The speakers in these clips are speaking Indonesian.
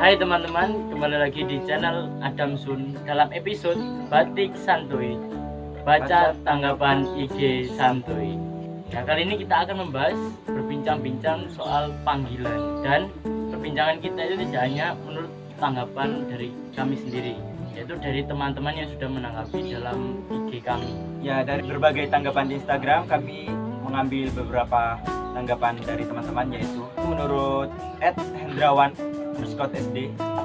Hai teman-teman, kembali lagi di channel Adam Sun dalam episode Batik Santuy, baca tanggapan IG Santuy. Nah, kali ini kita akan membahas berbincang-bincang soal panggilan, dan perbincangan kita itu tidak hanya menurut tanggapan dari kami sendiri, yaitu dari teman-teman yang sudah menanggapi dalam IG kami. Ya, dari berbagai tanggapan di Instagram kami mengambil beberapa tanggapan dari teman-teman, yaitu menurut @hendrawan_sd,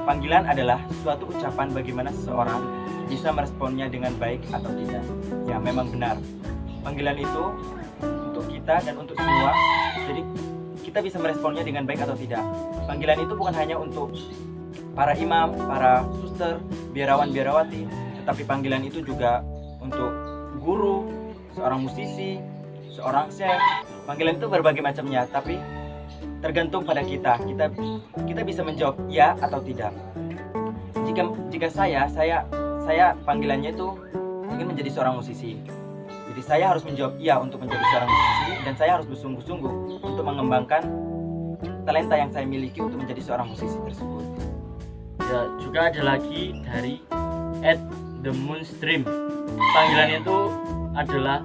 panggilan adalah suatu ucapan bagaimana seseorang bisa meresponnya dengan baik atau tidak. Ya, memang benar. Panggilan itu untuk kita dan untuk semua, jadi kita bisa meresponnya dengan baik atau tidak. Panggilan itu bukan hanya untuk para imam, para suster, biarawan-biarawati, tetapi panggilan itu juga untuk guru, seorang musisi, seorang chef. Panggilan itu berbagai macamnya, tapi tergantung pada kita. Kita bisa menjawab ya atau tidak. Jika saya panggilannya itu ingin menjadi seorang musisi. Jadi saya harus menjawab iya untuk menjadi seorang musisi, dan saya harus bersungguh-sungguh untuk mengembangkan talenta yang saya miliki untuk menjadi seorang musisi tersebut. Ya, juga ada lagi dari @themoonstream. Panggilannya itu adalah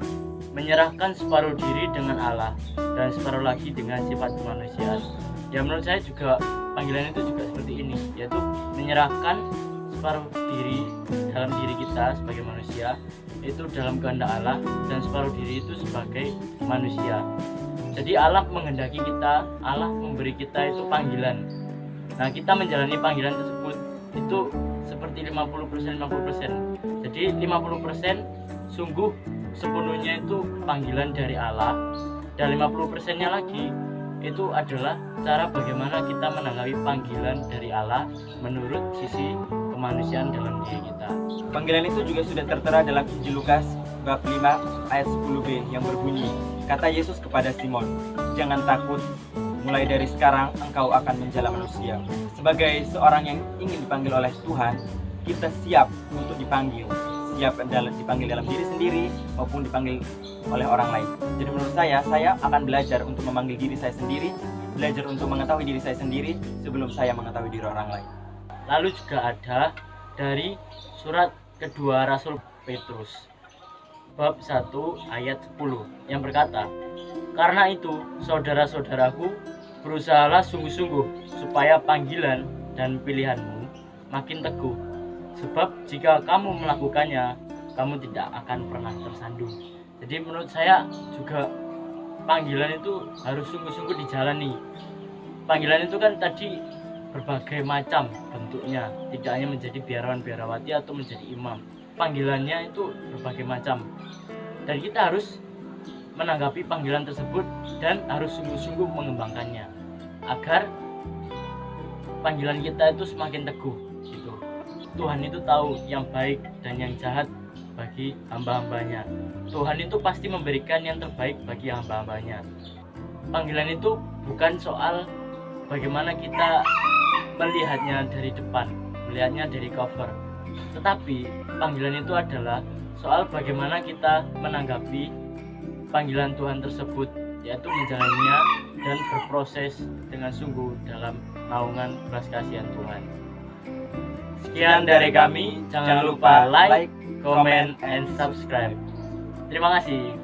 menyerahkan separuh diri dengan Allah dan separuh lagi dengan sifat kemanusiaan. Ya, menurut saya juga panggilan itu juga seperti ini, yaitu menyerahkan separuh diri dalam diri kita sebagai manusia, itu dalam kehendak Allah, dan separuh diri itu sebagai manusia. Jadi Allah menghendaki kita, Allah memberi kita itu panggilan. Nah, kita menjalani panggilan tersebut itu seperti 50%. Jadi 50% sungguh sepenuhnya itu panggilan dari Allah, dan 50%-nya lagi itu adalah cara bagaimana kita menanggapi panggilan dari Allah menurut sisi kemanusiaan dalam diri kita. Panggilan itu juga sudah tertera dalam Injil Lukas bab 5 ayat 10b yang berbunyi, kata Yesus kepada Simon, "Jangan takut, mulai dari sekarang engkau akan menjala manusia." Sebagai seorang yang ingin dipanggil oleh Tuhan, kita siap untuk dipanggil. Siap dipanggil dalam diri sendiri maupun dipanggil oleh orang lain. Jadi menurut saya akan belajar untuk memanggil diri saya sendiri, belajar untuk mengetahui diri saya sendiri sebelum saya mengetahui diri orang lain. Lalu juga ada dari surat kedua Rasul Petrus bab 1 ayat 10 yang berkata, "Karena itu saudara-saudaraku, berusahalah sungguh-sungguh supaya panggilan dan pilihanmu makin teguh. Sebab jika kamu melakukannya, kamu tidak akan pernah tersandung." Jadi menurut saya juga panggilan itu harus sungguh-sungguh dijalani. Panggilan itu kan tadi berbagai macam bentuknya, tidak hanya menjadi biarawan-biarawati atau menjadi imam. Panggilannya itu berbagai macam, dan kita harus menanggapi panggilan tersebut dan harus sungguh-sungguh mengembangkannya agar panggilan kita itu semakin teguh gitu. Tuhan itu tahu yang baik dan yang jahat bagi hamba-hambanya. Tuhan itu pasti memberikan yang terbaik bagi hamba-hambanya. Panggilan itu bukan soal bagaimana kita melihatnya dari depan, melihatnya dari cover, tetapi panggilan itu adalah soal bagaimana kita menanggapi panggilan Tuhan tersebut, yaitu menjalaninya dan berproses dengan sungguh dalam naungan belas kasihan Tuhan. Sekian dari kami, jangan lupa like, comment, and subscribe. Terima kasih.